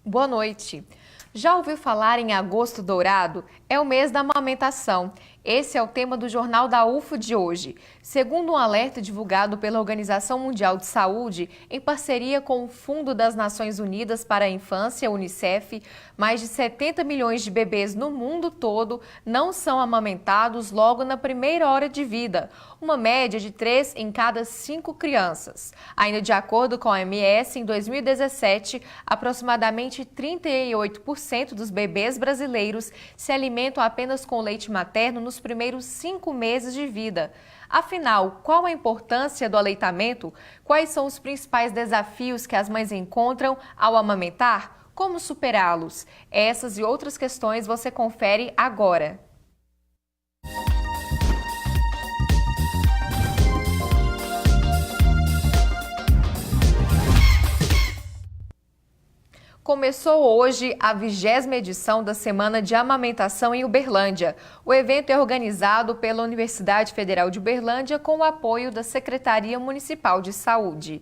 Boa noite. Já ouviu falar em Agosto Dourado? É o mês da amamentação. Esse é o tema do Jornal da UFO de hoje. Segundo um alerta divulgado pela Organização Mundial de Saúde, em parceria com o Fundo das Nações Unidas para a Infância, UNICEF, mais de 70 milhões de bebês no mundo todo não são amamentados logo na primeira hora de vida, uma média de 3 em cada 5 crianças. Ainda de acordo com a OMS, em 2017, aproximadamente 38% dos bebês brasileiros se alimentam apenas com leite materno nos primeiros 5 meses de vida. Afinal, qual a importância do aleitamento? Quais são os principais desafios que as mães encontram ao amamentar? Como superá-los? Essas e outras questões você confere agora. Começou hoje a 20ª edição da Semana de Amamentação em Uberlândia. O evento é organizado pela Universidade Federal de Uberlândia com o apoio da Secretaria Municipal de Saúde.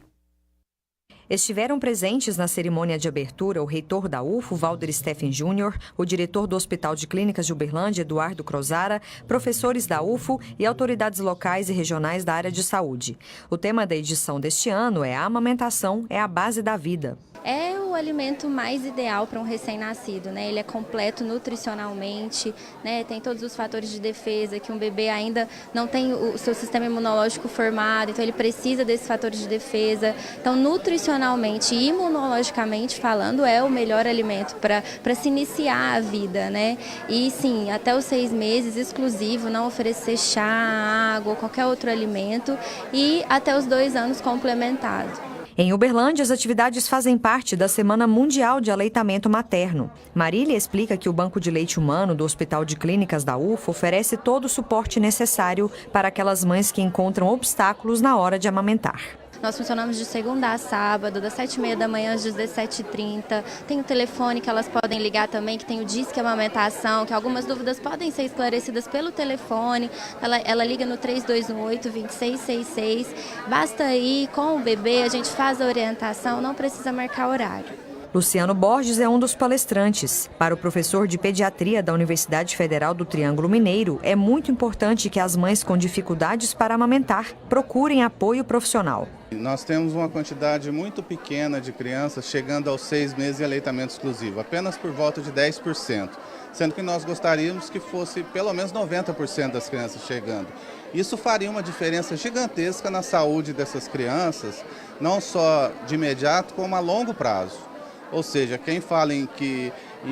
Estiveram presentes na cerimônia de abertura o reitor da UFO, Valder Steffen Júnior, o diretor do Hospital de Clínicas de Uberlândia, Eduardo Crozara, professores da UFO e autoridades locais e regionais da área de saúde. O tema da edição deste ano é: a amamentação é a base da vida. É o alimento mais ideal para um recém-nascido, né? Ele é completo nutricionalmente, né? Tem todos os fatores de defesa, que um bebê ainda não tem o seu sistema imunológico formado, então ele precisa desses fatores de defesa. Então, nutricionalmente e imunologicamente falando, é o melhor alimento para se iniciar a vida, né? E sim, até os 6 meses, exclusivo, não oferecer chá, água, qualquer outro alimento, e até os 2 anos complementado. Em Uberlândia, as atividades fazem parte da Semana Mundial de Aleitamento Materno. Marília explica que o Banco de Leite Humano do Hospital de Clínicas da UFO oferece todo o suporte necessário para aquelas mães que encontram obstáculos na hora de amamentar. Nós funcionamos de segunda a sábado, das 7h30 da manhã às 17h30. Tem o telefone que elas podem ligar também, que tem o Disque Amamentação, que algumas dúvidas podem ser esclarecidas pelo telefone. Ela liga no 3218-2666. Basta ir com o bebê, a gente faz a orientação, não precisa marcar horário. Luciano Borges é um dos palestrantes. Para o professor de pediatria da Universidade Federal do Triângulo Mineiro, é muito importante que as mães com dificuldades para amamentar procurem apoio profissional. Nós temos uma quantidade muito pequena de crianças chegando aos 6 meses em aleitamento exclusivo, apenas por volta de 10%, sendo que nós gostaríamos que fosse pelo menos 90% das crianças chegando. Isso faria uma diferença gigantesca na saúde dessas crianças, não só de imediato, como a longo prazo. Ou seja, quem fala em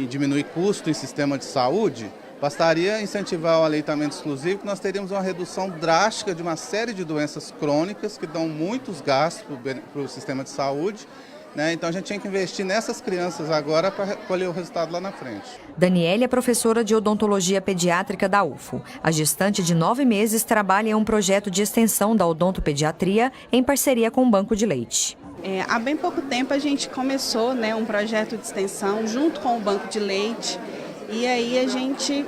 diminuir custo em sistema de saúde, bastaria incentivar o aleitamento exclusivo, que nós teríamos uma redução drástica de uma série de doenças crônicas que dão muitos gastos para o sistema de saúde, né? Então a gente tinha que investir nessas crianças agora para colher o resultado lá na frente. Daniela é professora de odontologia pediátrica da UFO. A gestante de 9 meses trabalha em um projeto de extensão da odontopediatria em parceria com o Banco de Leite. Há bem pouco tempo a gente começou, né, um projeto de extensão junto com o Banco de Leite, e aí a gente,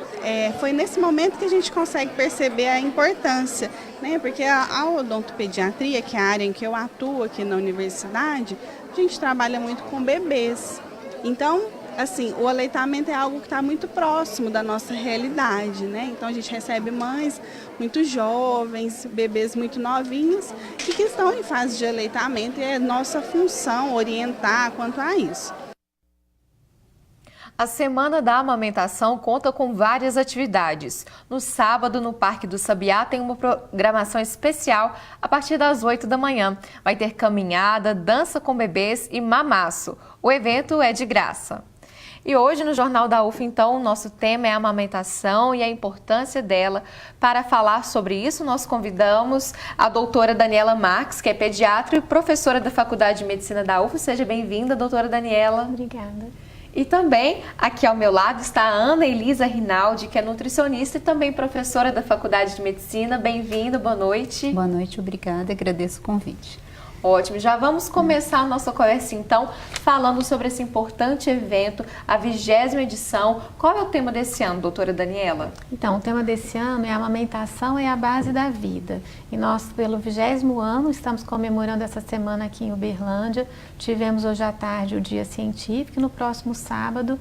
foi nesse momento que a gente consegue perceber a importância, né, porque a odontopediatria, que é a área em que eu atuo aqui na universidade, a gente trabalha muito com bebês. Então, assim, o aleitamento é algo que está muito próximo da nossa realidade, né? Então a gente recebe mães muito jovens, bebês muito novinhos e que estão em fase de aleitamento, e é nossa função orientar quanto a isso. A Semana da Amamentação conta com várias atividades. No sábado, no Parque do Sabiá, tem uma programação especial a partir das 8 da manhã. Vai ter caminhada, dança com bebês e mamaço. O evento é de graça. E hoje, no Jornal da UFO, então, o nosso tema é a amamentação e a importância dela. Para falar sobre isso, nós convidamos a doutora Daniela Marques, que é pediatra e professora da Faculdade de Medicina da UFO. Seja bem-vinda, doutora Daniela. Obrigada. E também, aqui ao meu lado, está a Ana Elisa Rinaldi, que é nutricionista e também professora da Faculdade de Medicina. Bem-vinda, boa noite. Boa noite, obrigada, agradeço o convite. Ótimo, já vamos começar a nossa conversa então, falando sobre esse importante evento, a 20ª edição. Qual é o tema desse ano, doutora Daniela? Então, o tema desse ano é a amamentação é a base da vida. E nós, pelo 20º ano, estamos comemorando essa semana aqui em Uberlândia. Tivemos hoje à tarde o Dia Científico e no próximo sábado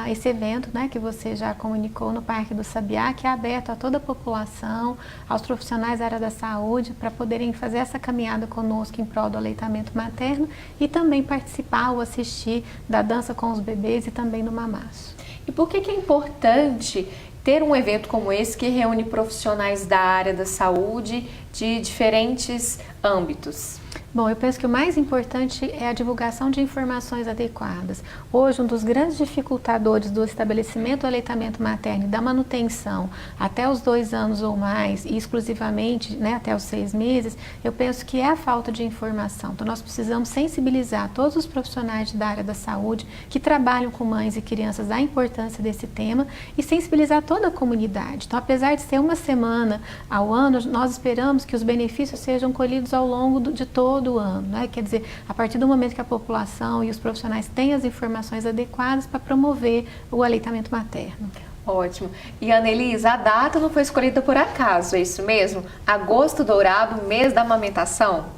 esse evento, né, que você já comunicou no Parque do Sabiá, que é aberto a toda a população, aos profissionais da área da saúde, para poderem fazer essa caminhada conosco em prol do aleitamento materno e também participar ou assistir da dança com os bebês e também do mamaço. E por que é importante ter um evento como esse que reúne profissionais da área da saúde de diferentes âmbitos? Bom, eu penso que o mais importante é a divulgação de informações adequadas. Hoje, um dos grandes dificultadores do estabelecimento do aleitamento materno e da manutenção até os 2 anos ou mais, e exclusivamente, né, até os 6 meses, eu penso que é a falta de informação. Então, nós precisamos sensibilizar todos os profissionais da área da saúde que trabalham com mães e crianças da importância desse tema e sensibilizar toda a comunidade. Então, apesar de ser uma semana ao ano, nós esperamos que os benefícios sejam colhidos ao longo de todo o ano, né? Quer dizer, a partir do momento que a população e os profissionais têm as informações adequadas para promover o aleitamento materno. Ótimo. E Anelisa, a data não foi escolhida por acaso, é isso mesmo? Agosto Dourado, mês da amamentação?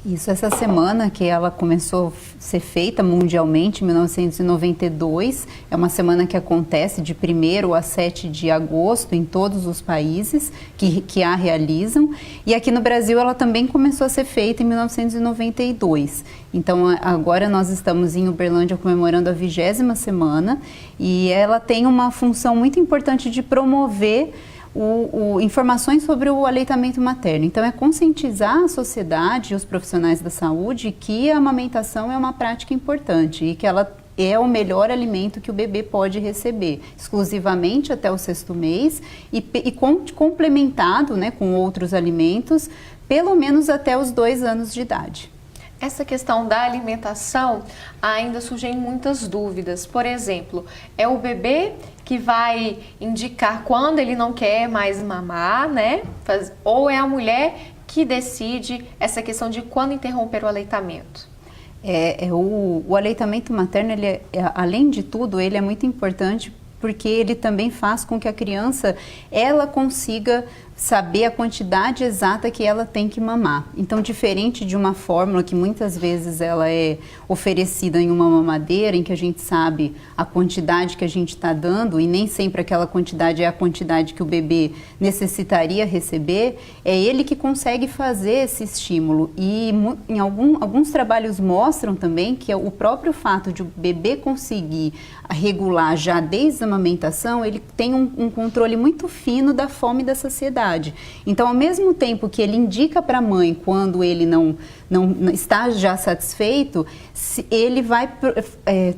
Isso, essa semana que ela começou a ser feita mundialmente, em 1992, é uma semana que acontece de 1º a 7 de agosto em todos os países que a realizam. E aqui no Brasil ela também começou a ser feita em 1992. Então agora nós estamos em Uberlândia comemorando a 20ª semana e ela tem uma função muito importante de promover informações sobre o aleitamento materno. Então, é conscientizar a sociedade e os profissionais da saúde que a amamentação é uma prática importante e que ela é o melhor alimento que o bebê pode receber, exclusivamente até o 6º mês e complementado, né, com outros alimentos, pelo menos até os 2 anos de idade. Essa questão da alimentação ainda surgem muitas dúvidas. Por exemplo, é o bebê que vai indicar quando ele não quer mais mamar, né? Ou é a mulher que decide essa questão de quando interromper o aleitamento? O aleitamento materno, além de tudo, ele é muito importante porque ele também faz com que a criança ela consiga saber a quantidade exata que ela tem que mamar. Então, diferente de uma fórmula que muitas vezes ela é oferecida em uma mamadeira, em que a gente sabe a quantidade que a gente está dando e nem sempre aquela quantidade é a quantidade que o bebê necessitaria receber, é ele que consegue fazer esse estímulo. E em alguns trabalhos mostram também que o próprio fato de o bebê conseguir regular já desde a amamentação, ele tem um controle muito fino da fome e da saciedade. Então, ao mesmo tempo que ele indica para a mãe quando ele não está já satisfeito, ele vai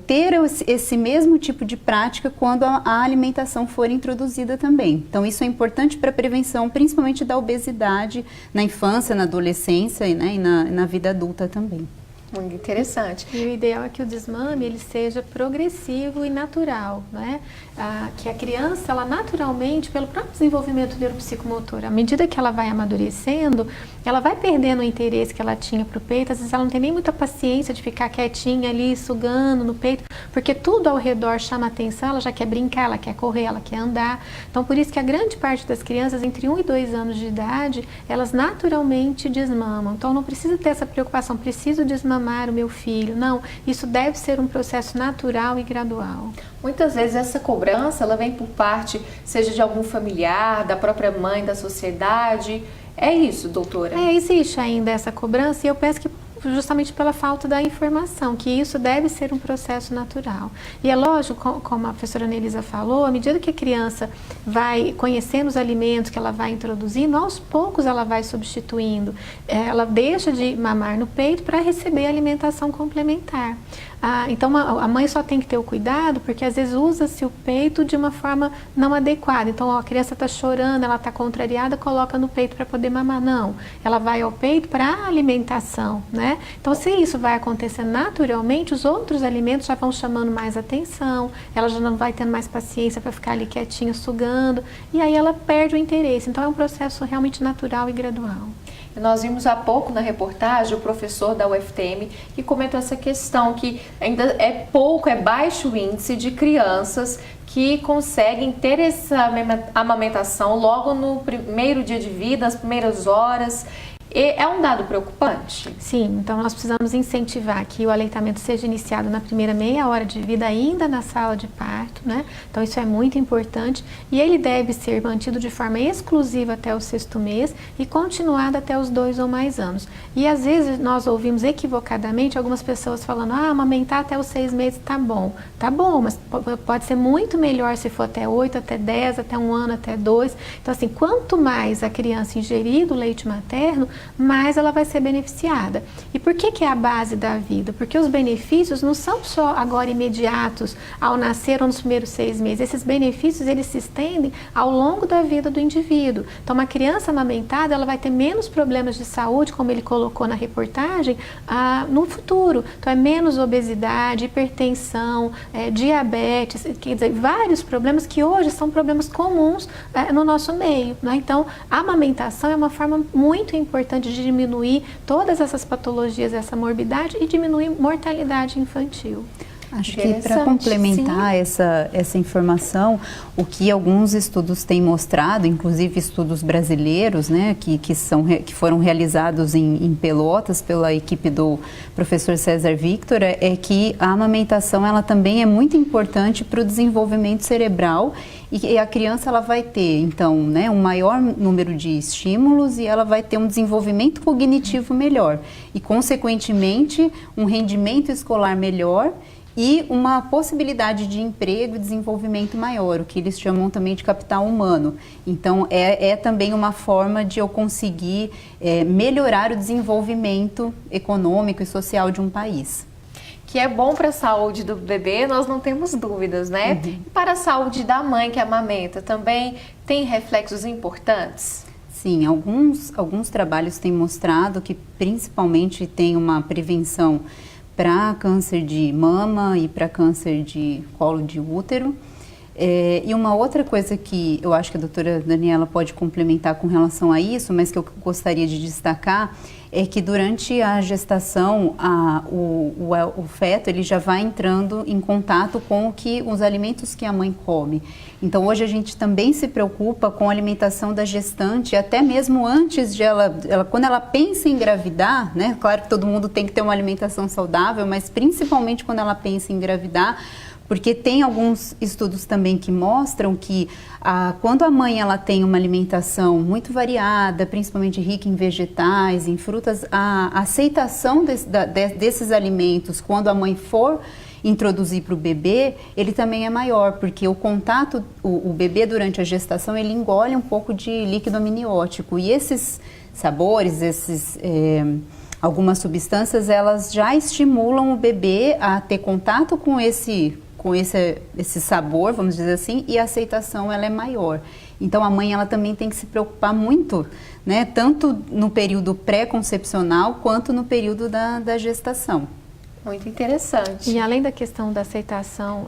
ter esse mesmo tipo de prática quando a alimentação for introduzida também. Então, isso é importante para a prevenção, principalmente da obesidade na infância, na adolescência, né, e na vida adulta também. Muito interessante. E o ideal é que o desmame ele seja progressivo e natural, né? Que a criança, ela naturalmente, pelo próprio desenvolvimento neuropsicomotor, à medida que ela vai amadurecendo, ela vai perdendo o interesse que ela tinha para o peito. Às vezes ela não tem nem muita paciência de ficar quietinha ali, sugando no peito, porque tudo ao redor chama atenção, ela já quer brincar, ela quer correr, ela quer andar. Então, por isso que a grande parte das crianças, entre 1 e 2 anos de idade, elas naturalmente desmamam. Então, não precisa ter essa preocupação, preciso desmamar o meu filho. Não, isso deve ser um processo natural e gradual. Muitas vezes essa cobrança, ela vem por parte, seja de algum familiar, da própria mãe, da sociedade. É isso, doutora? Existe ainda essa cobrança e eu penso que justamente pela falta da informação, que isso deve ser um processo natural. E é lógico, como a professora Anelisa falou, à medida que a criança vai conhecendo os alimentos que ela vai introduzindo, aos poucos ela vai substituindo. Ela deixa de mamar no peito para receber alimentação complementar. Então a mãe só tem que ter o cuidado, porque às vezes usa-se o peito de uma forma não adequada. Então a criança está chorando, ela está contrariada, coloca no peito para poder mamar. Não, ela vai ao peito para a alimentação, né? Então se isso vai acontecer naturalmente, os outros alimentos já vão chamando mais atenção, ela já não vai tendo mais paciência para ficar ali quietinha, sugando, e aí ela perde o interesse. Então é um processo realmente natural e gradual. Nós vimos há pouco na reportagem o professor da UFTM que comentou essa questão, que ainda é baixo o índice de crianças que conseguem ter essa amamentação logo no primeiro dia de vida, nas primeiras horas. É um dado preocupante? Sim, então nós precisamos incentivar que o aleitamento seja iniciado na primeira meia hora de vida, ainda na sala de parto, né? Então isso é muito importante e ele deve ser mantido de forma exclusiva até o 6º mês e continuado até os 2 ou mais anos. E às vezes nós ouvimos equivocadamente algumas pessoas falando, amamentar até os 6 meses tá bom, mas pode ser muito melhor se for até 8, até 10, até 1 ano, até 2. Então assim, quanto mais a criança ingerir do leite materno, mais ela vai ser beneficiada. E por que é a base da vida? Porque os benefícios não são só agora imediatos, ao nascer ou nos primeiros 6 meses. Esses benefícios, eles se estendem ao longo da vida do indivíduo. Então, uma criança amamentada, ela vai ter menos problemas de saúde, como ele colocou na reportagem, no futuro. Então, é menos obesidade, hipertensão, diabetes, quer dizer, vários problemas que hoje são problemas comuns no nosso meio, né? Então, a amamentação é uma forma muito importante de diminuir todas essas patologias, essa morbidade e diminuir mortalidade infantil. Acho que para complementar essa informação, o que alguns estudos têm mostrado, inclusive estudos brasileiros, né, que foram realizados em Pelotas pela equipe do professor César Victor, é que a amamentação ela também é muito importante para o desenvolvimento cerebral e a criança ela vai ter, então, né, um maior número de estímulos e ela vai ter um desenvolvimento cognitivo melhor e, consequentemente, um rendimento escolar melhor e uma possibilidade de emprego e desenvolvimento maior, o que eles chamam também de capital humano. Então, é também uma forma de eu conseguir melhorar o desenvolvimento econômico e social de um país. Que é bom para a saúde do bebê, nós não temos dúvidas, né? E para a saúde da mãe que amamenta, também tem reflexos importantes? Sim, alguns trabalhos têm mostrado que principalmente tem uma prevenção para câncer de mama e para câncer de colo de útero. E uma outra coisa que eu acho que a doutora Daniela pode complementar com relação a isso, mas que eu gostaria de destacar, é que durante a gestação, o feto ele já vai entrando em contato com os alimentos que a mãe come. Então, hoje a gente também se preocupa com a alimentação da gestante, até mesmo antes de quando ela pensa em engravidar, né? Claro que todo mundo tem que ter uma alimentação saudável, mas principalmente quando ela pensa em engravidar, porque tem alguns estudos também que mostram que quando a mãe ela tem uma alimentação muito variada, principalmente rica em vegetais, em frutas, a aceitação desses alimentos, quando a mãe for introduzir para o bebê, ele também é maior, porque o contato, o bebê durante a gestação, ele engole um pouco de líquido amniótico e esses sabores, algumas substâncias, elas já estimulam o bebê a ter contato com esse sabor, vamos dizer assim, e a aceitação ela é maior. Então a mãe ela também tem que se preocupar muito, né, tanto no período pré-concepcional quanto no período da gestação. Muito interessante. E além da questão da aceitação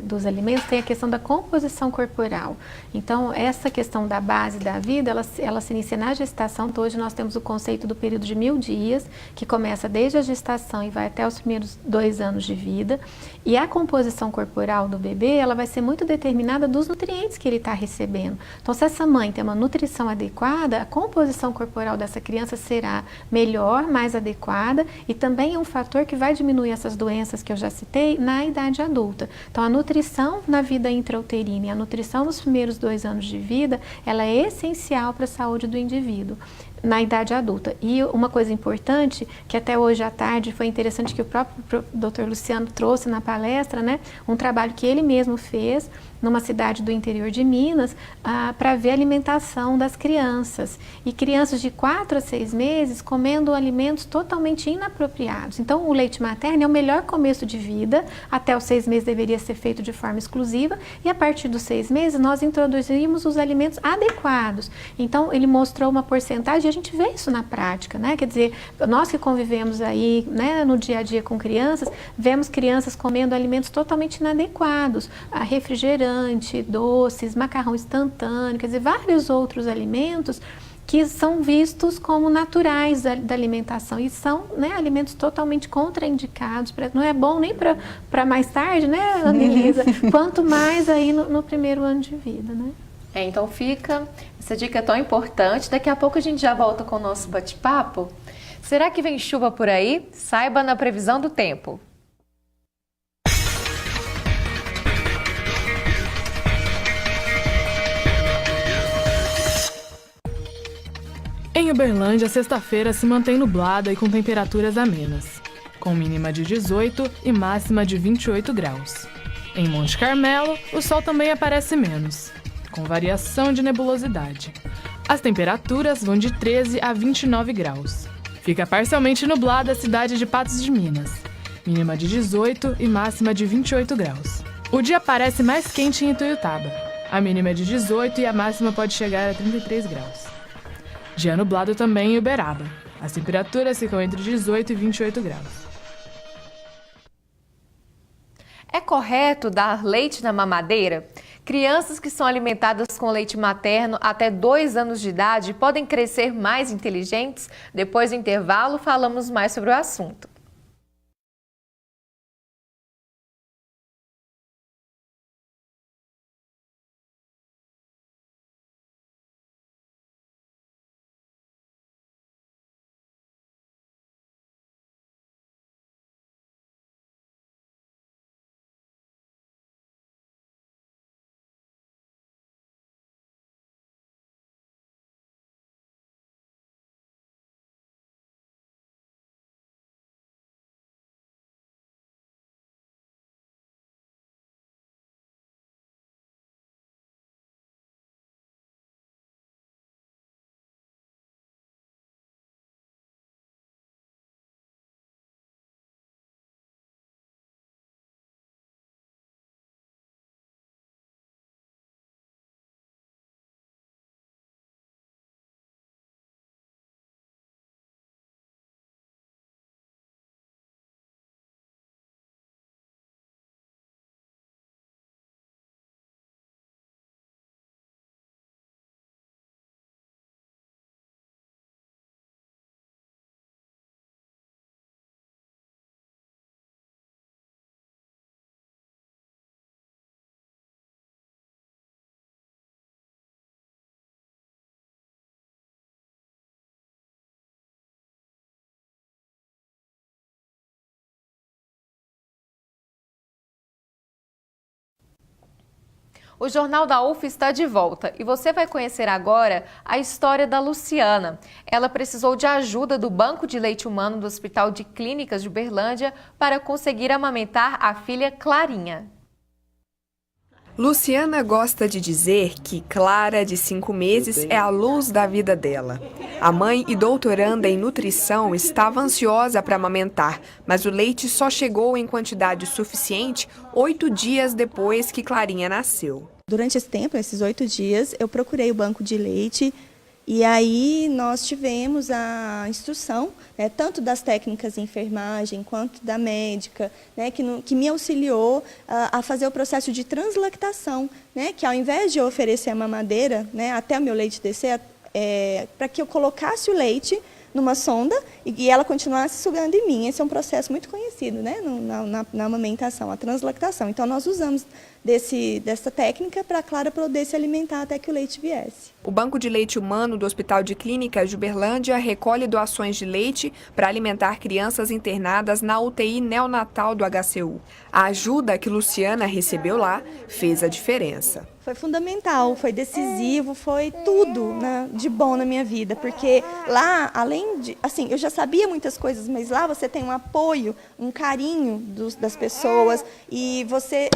dos alimentos, tem a questão da composição corporal. Então, essa questão da base da vida, ela se inicia na gestação. Então, hoje nós temos o conceito do período de 1000 dias, que começa desde a gestação e vai até os primeiros 2 anos de vida. E a composição corporal do bebê, ela vai ser muito determinada dos nutrientes que ele está recebendo. Então, se essa mãe tem uma nutrição adequada, a composição corporal dessa criança será melhor, mais adequada e também é um fator que vai diminuir essas doenças que eu já citei na idade adulta. Então, a nutrição na vida intrauterina e a nutrição nos primeiros 2 anos de vida, ela é essencial para a saúde do indivíduo na idade adulta. E uma coisa importante, que até hoje à tarde foi interessante que o próprio Dr. Luciano trouxe na palestra, né, um trabalho que ele mesmo fez numa cidade do interior de Minas, para ver a alimentação das crianças. E crianças de 4 a 6 meses comendo alimentos totalmente inapropriados. Então, o leite materno é o melhor começo de vida, até os 6 meses deveria ser feito de forma exclusiva, e a partir dos 6 meses nós introduzimos os alimentos adequados. Então, ele mostrou uma porcentagem e a gente vê isso na prática, né? Quer dizer, nós que convivemos aí, né, no dia a dia com crianças, vemos crianças comendo alimentos totalmente inadequados, refrigerante, doces, macarrão instantâneo, quer dizer, vários outros alimentos que são vistos como naturais da alimentação e são, né, alimentos totalmente contraindicados. Não é bom nem para mais tarde, né, Anelisa? Quanto mais aí no primeiro ano de vida, né? Então fica essa dica tão importante. Daqui a pouco a gente já volta com o nosso bate-papo. Será que vem chuva por aí? Saiba na previsão do tempo. Em Uberlândia, sexta-feira se mantém nublada e com temperaturas amenas, com mínima de 18 e máxima de 28 graus. Em Monte Carmelo, o sol também aparece menos, com variação de nebulosidade. As temperaturas vão de 13 a 29 graus. Fica parcialmente nublada a cidade de Patos de Minas, mínima de 18 e máxima de 28 graus. O dia parece mais quente em Ituiutaba. A mínima é de 18 e a máxima pode chegar a 33 graus. Dia nublado também em Uberaba. As temperaturas ficam entre 18 e 28 graus. É correto dar leite na mamadeira? Crianças que são alimentadas com leite materno até 2 anos de idade podem crescer mais inteligentes? Depois do intervalo, falamos mais sobre o assunto. O Jornal da UF está de volta e você vai conhecer agora a história da Luciana. Ela precisou de ajuda do Banco de Leite Humano do Hospital de Clínicas de Uberlândia para conseguir amamentar a filha Clarinha. Luciana gosta de dizer que Clara, de 5 meses, é a luz da vida dela. A mãe e doutoranda em nutrição estava ansiosa para amamentar, mas o leite só chegou em quantidade suficiente 8 dias depois que Clarinha nasceu. Durante esse tempo, esses 8 dias, eu procurei o banco de leite e aí nós tivemos a instrução, né, tanto das técnicas de enfermagem quanto da médica, né, que me auxiliou a fazer o processo de translactação, né, que ao invés de eu oferecer a mamadeira, né, até o meu leite descer, para que eu colocasse o leite numa sonda e ela continuasse sugando em mim. Esse é um processo muito conhecido, né, na amamentação, a translactação. Então nós usamos dessa técnica para a Clara poder se alimentar até que o leite viesse. O Banco de Leite Humano do Hospital de Clínicas de Uberlândia recolhe doações de leite para alimentar crianças internadas na UTI neonatal do HCU. A ajuda que Luciana recebeu lá fez a diferença. Foi fundamental, foi decisivo, foi tudo, né, de bom na minha vida, porque lá, além de, assim, eu já sabia muitas coisas, mas lá você tem um apoio, um carinho das pessoas e você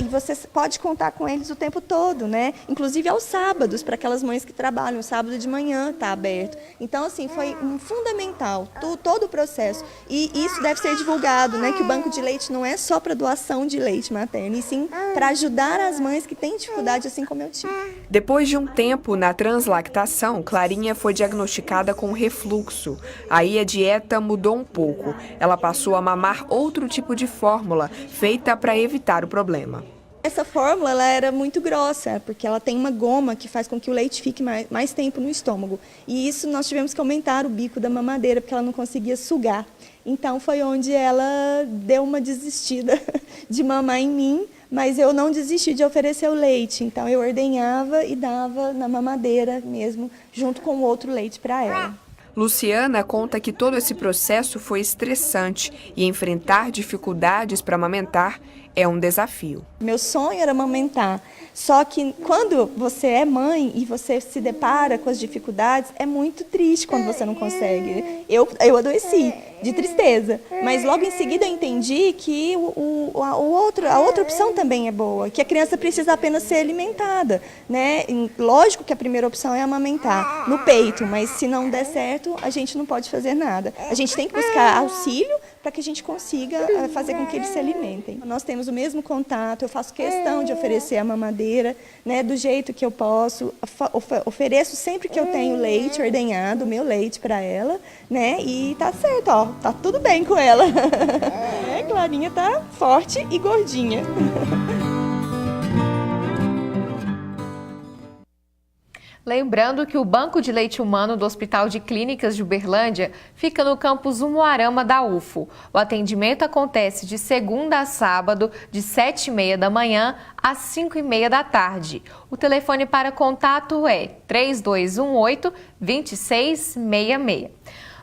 pode contar com eles o tempo todo, né? Inclusive aos sábados, para aquelas mães que trabalham, sábado de manhã está aberto. Então, assim, foi fundamental todo o processo. E isso deve ser divulgado, né? Que o banco de leite não é só para doação de leite materno, e sim para ajudar as mães que têm dificuldade, assim como eu tive. Depois de um tempo na translactação, Clarinha foi diagnosticada com refluxo. Aí a dieta mudou um pouco. Ela passou a mamar outro tipo de fórmula, feita para evitar o problema. Essa fórmula ela era muito grossa, porque ela tem uma goma que faz com que o leite fique mais tempo no estômago. E isso nós tivemos que aumentar o bico da mamadeira, porque ela não conseguia sugar. Então foi onde ela deu uma desistida de mamar em mim, mas eu não desisti de oferecer o leite. Então eu ordenhava e dava na mamadeira mesmo, junto com o outro leite para ela. Luciana conta que todo esse processo foi estressante e enfrentar dificuldades para amamentar é um desafio. Meu sonho era amamentar, só que quando você é mãe e você se depara com as dificuldades, é muito triste quando você não consegue. Eu adoeci de tristeza, mas logo em seguida eu entendi que a outra opção também é boa, que a criança precisa apenas ser alimentada, né? Lógico que a primeira opção é amamentar no peito, mas se não der certo, a gente não pode fazer nada. A gente tem que buscar auxílio para que a gente consiga fazer com que eles se alimentem. Nós temos o mesmo contato, eu faço questão de oferecer a mamadeira, né, do jeito que eu posso, ofereço sempre que eu tenho leite ordenhado, meu leite para ela, né, e tá certo, ó, tá tudo bem com ela. Clarinha tá forte e gordinha. Lembrando que o Banco de Leite Humano do Hospital de Clínicas de Uberlândia fica no campus Umuarama da UFO. O atendimento acontece de segunda a sábado, de 7h30 da manhã às 5h30 da tarde. O telefone para contato é 3218-2666.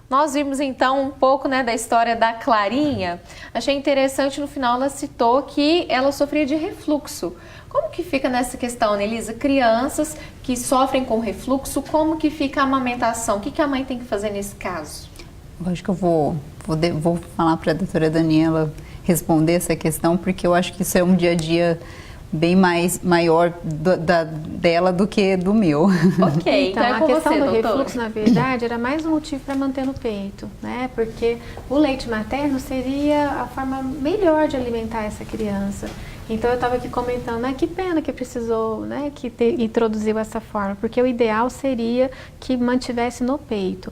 Nós vimos então um pouco, né, da história da Clarinha. Achei interessante, no final ela citou que ela sofria de refluxo. Como que fica nessa questão, Nelisa? Crianças que sofrem com refluxo, como que fica a amamentação? O que a mãe tem que fazer nesse caso? Eu acho que eu vou falar para a doutora Daniela responder essa questão, porque eu acho que isso é um dia a dia bem maior dela do que do meu. Ok, então a questão do refluxo, na verdade, era mais um motivo para manter no peito, né? Porque o leite materno seria a forma melhor de alimentar essa criança. Então eu estava aqui comentando, que pena que precisou, né, que introduziu essa forma, porque o ideal seria que mantivesse no peito.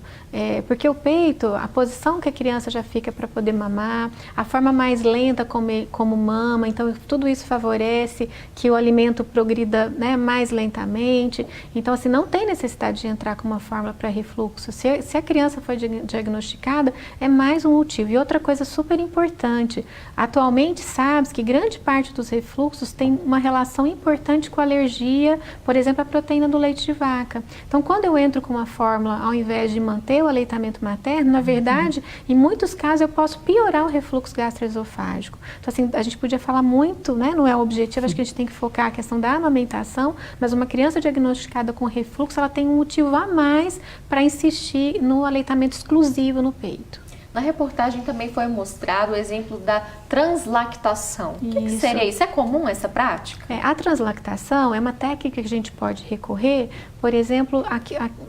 Porque o peito, a posição que a criança já fica para poder mamar, a forma mais lenta como mama, então tudo isso favorece que o alimento progrida, né, mais lentamente. Então assim, não tem necessidade de entrar com uma fórmula para refluxo. Se a criança foi diagnosticada, é mais um motivo. E outra coisa super importante, atualmente sabe-se que grande parte dos refluxos tem uma relação importante com a alergia, por exemplo, a proteína do leite de vaca. Então, quando eu entro com uma fórmula, ao invés de manter o aleitamento materno, na verdade, em muitos casos eu posso piorar o refluxo gastroesofágico. Então, assim, a gente podia falar muito, né? Não é o objetivo, acho que a gente tem que focar a questão da amamentação, mas uma criança diagnosticada com refluxo, ela tem um motivo a mais para insistir no aleitamento exclusivo no peito. Na reportagem também foi mostrado o exemplo da translactação. O que seria isso? É comum essa prática? A translactação é uma técnica que a gente pode recorrer, por exemplo,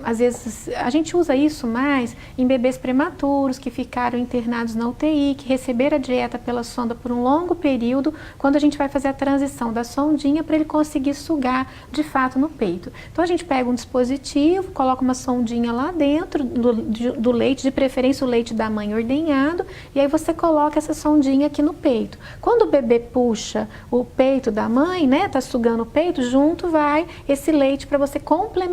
às vezes a gente usa isso mais em bebês prematuros que ficaram internados na UTI, que receberam a dieta pela sonda por um longo período, quando a gente vai fazer a transição da sondinha para ele conseguir sugar de fato no peito. Então a gente pega um dispositivo, coloca uma sondinha lá dentro do leite, de preferência o leite da mãe ordenhado, e aí você coloca essa sondinha aqui no peito. Quando o bebê puxa o peito da mãe, né, tá sugando o peito, junto vai esse leite para você complementar.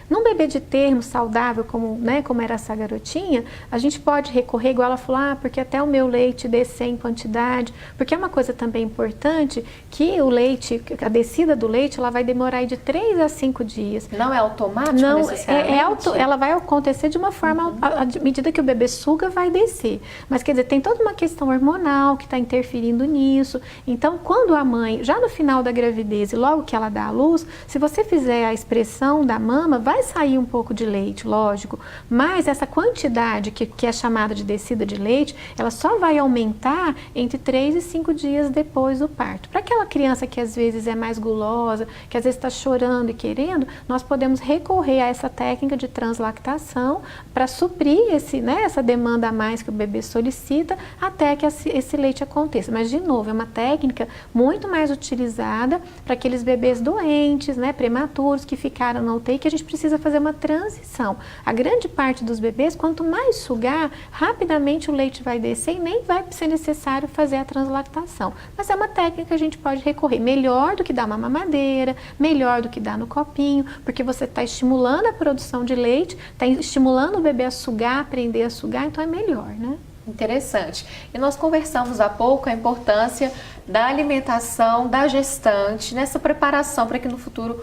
Num bebê de termo saudável, como era essa garotinha, a gente pode recorrer, igual ela falou, porque até o meu leite descer em quantidade, porque é uma coisa também importante que o leite, a descida do leite, ela vai demorar de 3 a 5 dias. Não é automático necessariamente? Ela vai acontecer de uma forma, à medida que o bebê suga, vai descer. Mas quer dizer, tem toda uma questão hormonal que está interferindo nisso. Então, quando a mãe, já no final da gravidez e logo que ela dá à luz, se você fizer a expressão da mama, vai sair um pouco de leite, lógico, mas essa quantidade que é chamada de descida de leite, ela só vai aumentar entre 3 e 5 dias depois do parto. Para aquela criança que às vezes é mais gulosa, que às vezes está chorando e querendo, nós podemos recorrer a essa técnica de translactação para suprir essa demanda a mais que o bebê solicita até que esse leite aconteça. Mas, de novo, é uma técnica muito mais utilizada para aqueles bebês doentes, prematuros, que ficaram param na UTI que a gente precisa fazer uma transição. A grande parte dos bebês, quanto mais sugar, rapidamente o leite vai descer e nem vai ser necessário fazer a translactação. Mas é uma técnica que a gente pode recorrer. Melhor do que dar uma mamadeira, melhor do que dar no copinho, porque você está estimulando a produção de leite, está estimulando o bebê a sugar, aprender a sugar, então é melhor, né? Interessante. E nós conversamos há pouco a importância da alimentação da gestante nessa preparação para que no futuro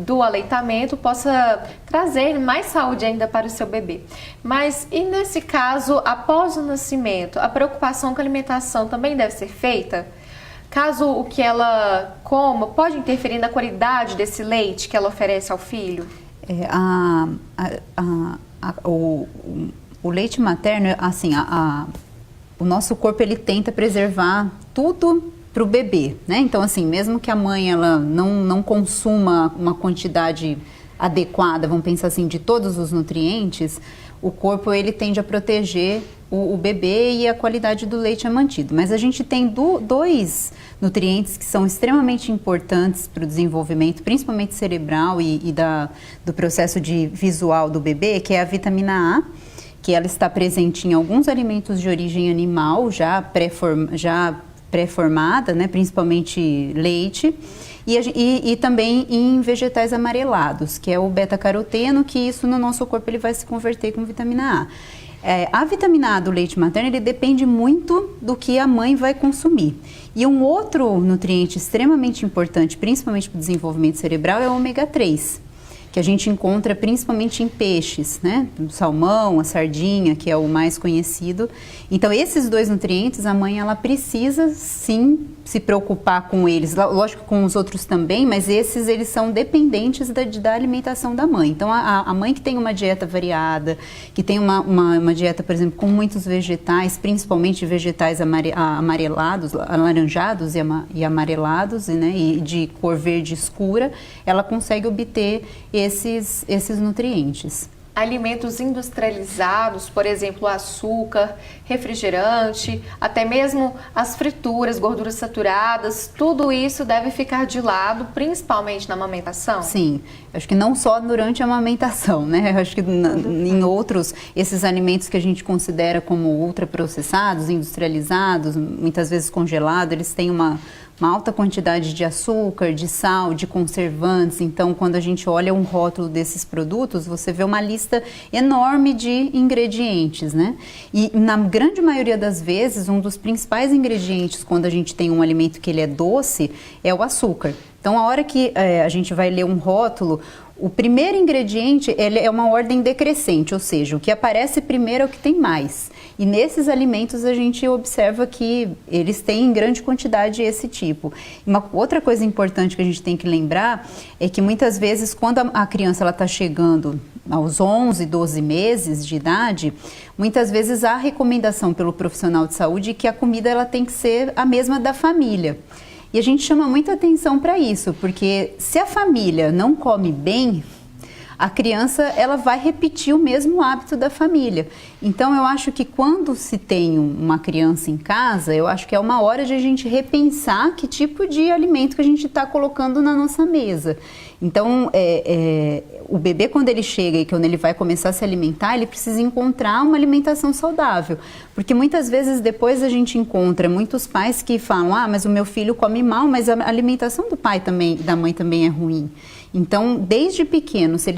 do aleitamento possa trazer mais saúde ainda para o seu bebê. Mas e nesse caso, após o nascimento, a preocupação com a alimentação também deve ser feita? Caso o que ela coma pode interferir na qualidade desse leite que ela oferece ao filho? O leite materno, assim, o nosso corpo ele tenta preservar tudo para o bebê, né? Então, assim, mesmo que a mãe ela não consuma uma quantidade adequada, vamos pensar assim, de todos os nutrientes, o corpo ele tende a proteger o bebê e a qualidade do leite é mantido. Mas a gente tem dois nutrientes que são extremamente importantes para o desenvolvimento, principalmente cerebral e do processo visual do bebê, que é a vitamina A, que ela está presente em alguns alimentos de origem animal, já pré-formada, né, principalmente leite, e também em vegetais amarelados, que é o beta-caroteno, que isso no nosso corpo ele vai se converter com vitamina A. A vitamina A do leite materno, ele depende muito do que a mãe vai consumir. E um outro nutriente extremamente importante, principalmente para o desenvolvimento cerebral, é o ômega 3. Que a gente encontra principalmente em peixes, né? O salmão, a sardinha, que é o mais conhecido. Então, esses dois nutrientes, a mãe, ela precisa, sim, se preocupar com eles. Lógico, com os outros também, mas esses, eles são dependentes da alimentação da mãe. Então, a mãe que tem uma dieta variada, que tem uma dieta, por exemplo, com muitos vegetais, principalmente vegetais amarelados, alaranjados e amarelados, né? E de cor verde escura, ela consegue obter esses nutrientes. Alimentos industrializados, por exemplo, açúcar, refrigerante, até mesmo as frituras, gorduras saturadas, tudo isso deve ficar de lado, principalmente na amamentação? Sim, acho que não só durante a amamentação, né? Acho que em outros, esses alimentos que a gente considera como ultraprocessados, industrializados, muitas vezes congelados, eles têm uma alta quantidade de açúcar, de sal, de conservantes. Então, quando a gente olha um rótulo desses produtos, você vê uma lista enorme de ingredientes, né? E na grande maioria das vezes, um dos principais ingredientes quando a gente tem um alimento que ele é doce, é o açúcar. Então, a hora que a gente vai ler um rótulo, o primeiro ingrediente ele é uma ordem decrescente, ou seja, o que aparece primeiro é o que tem mais. E nesses alimentos a gente observa que eles têm em grande quantidade esse tipo. Uma outra coisa importante que a gente tem que lembrar é que muitas vezes quando a criança está chegando aos 11, 12 meses de idade, muitas vezes há recomendação pelo profissional de saúde que a comida ela tem que ser a mesma da família. E a gente chama muita atenção para isso, porque se a família não come bem, a criança ela vai repetir o mesmo hábito da família. Então, eu acho que quando se tem uma criança em casa, eu acho que é uma hora de a gente repensar que tipo de alimento que a gente está colocando na nossa mesa. Então, o bebê, quando ele chega e quando ele vai começar a se alimentar, ele precisa encontrar uma alimentação saudável. Porque muitas vezes depois a gente encontra muitos pais que falam, mas o meu filho come mal, mas a alimentação do pai também, da mãe também é ruim. Então, desde pequeno, se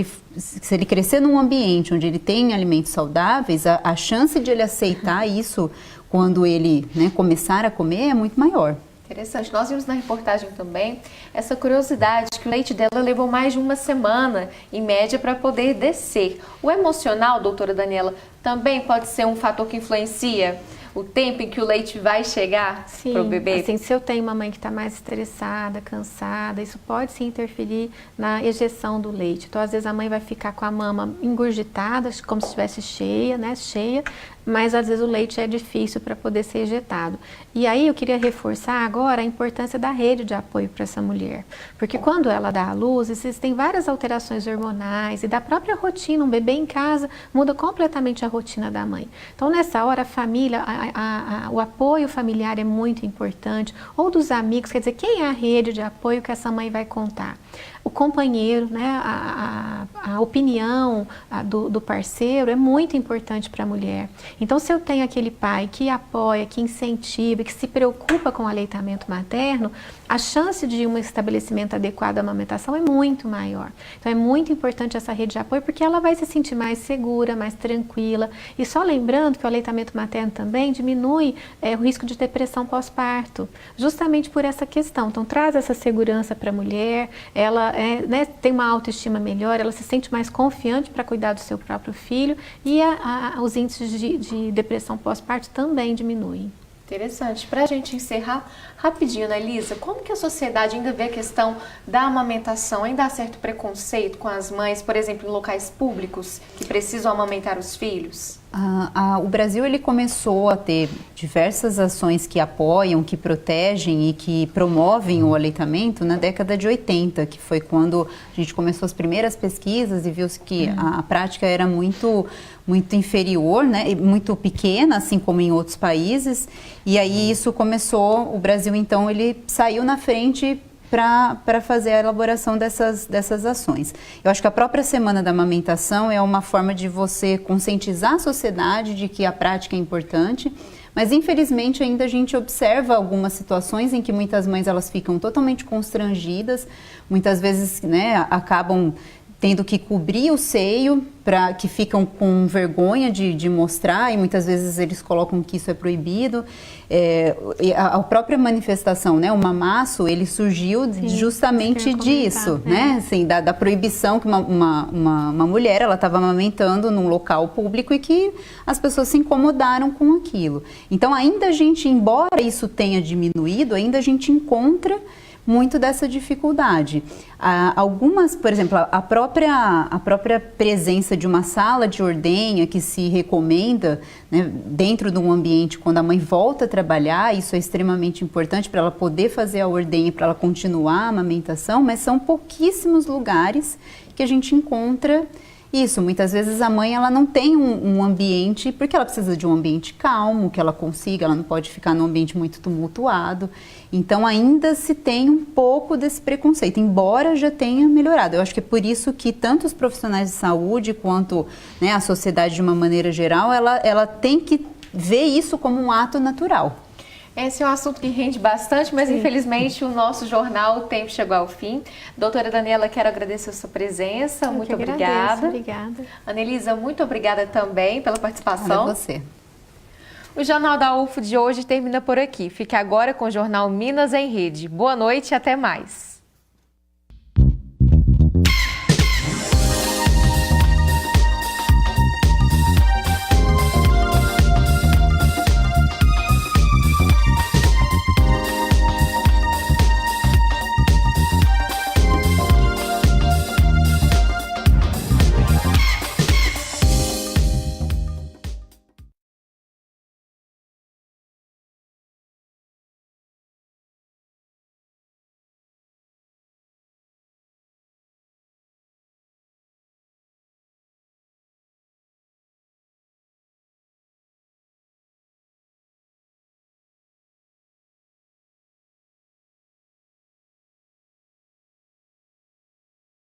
ele crescer num ambiente onde ele tem alimentos saudáveis, a chance de ele aceitar isso quando ele começar a comer é muito maior. Interessante. Nós vimos na reportagem também essa curiosidade que o leite dela levou mais de uma semana, em média, para poder descer. O emocional, doutora Daniela, também pode ser um fator que influencia o tempo em que o leite vai chegar para o bebê? Sim, se eu tenho uma mãe que está mais estressada, cansada, isso pode sim interferir na ejeção do leite. Então, às vezes a mãe vai ficar com a mama engurgitada, como se estivesse cheia, mas às vezes o leite é difícil para poder ser ejetado. E aí eu queria reforçar agora a importância da rede de apoio para essa mulher. Porque quando ela dá à luz, existem várias alterações hormonais e da própria rotina. Um bebê em casa muda completamente a rotina da mãe. Então, nessa hora, a família, o apoio familiar é muito importante. Ou dos amigos, quer dizer, quem é a rede de apoio que essa mãe vai contar? companheiro, né, a opinião do parceiro é muito importante para a mulher. Então, se eu tenho aquele pai que apoia, que incentiva, que se preocupa com o aleitamento materno, a chance de um estabelecimento adequado à amamentação é muito maior. Então, é muito importante essa rede de apoio, porque ela vai se sentir mais segura, mais tranquila. E só lembrando que o aleitamento materno também diminui o risco de depressão pós-parto, justamente por essa questão. Então, traz essa segurança para a mulher, ela né, tem uma autoestima melhor, ela se sente mais confiante para cuidar do seu próprio filho e os índices de depressão pós-parto também diminuem. Interessante. Para a gente encerrar rapidinho, né, Elisa, como que a sociedade ainda vê a questão da amamentação? Ainda há certo preconceito com as mães, por exemplo, em locais públicos que precisam amamentar os filhos? O Brasil ele começou a ter diversas ações que apoiam, que protegem e que promovem o aleitamento na década de 80, que foi quando a gente começou as primeiras pesquisas e viu-se que a prática era muito inferior, né, muito pequena, assim como em outros países. E aí isso começou, o Brasil então ele saiu na frente para fazer a elaboração dessas ações. Eu acho que a própria Semana da Amamentação é uma forma de você conscientizar a sociedade de que a prática é importante, mas infelizmente ainda a gente observa algumas situações em que muitas mães elas ficam totalmente constrangidas, muitas vezes, né, acabam tendo que cobrir o seio, que ficam com vergonha de mostrar, e muitas vezes eles colocam que isso é proibido. A própria manifestação, né, o mamaço, ele surgiu justamente disso, né, assim, da proibição que uma mulher, ela estava amamentando num local público e que as pessoas se incomodaram com aquilo. Então, ainda a gente, embora isso tenha diminuído, ainda a gente encontra muito dessa dificuldade. Algumas, por exemplo, a própria presença de uma sala de ordenha que se recomenda, né, dentro de um ambiente quando a mãe volta a trabalhar, isso é extremamente importante para ela poder fazer a ordenha, para ela continuar a amamentação, mas são pouquíssimos lugares que a gente encontra isso. Muitas vezes a mãe ela não tem um ambiente, porque ela precisa de um ambiente calmo, que ela consiga, ela não pode ficar num ambiente muito tumultuado. Então ainda se tem um pouco desse preconceito, embora já tenha melhorado. Eu acho que é por isso que tanto os profissionais de saúde quanto, né, a sociedade de uma maneira geral, ela tem que ver isso como um ato natural. Esse é um assunto que rende bastante, mas infelizmente o nosso jornal, o tempo chegou ao fim. Doutora Daniela, quero agradecer a sua presença, muito obrigada. Obrigada. Anelisa, muito obrigada também pela participação. Obrigada a você. O Jornal da UFO de hoje termina por aqui. Fique agora com o Jornal Minas em Rede. Boa noite e até mais.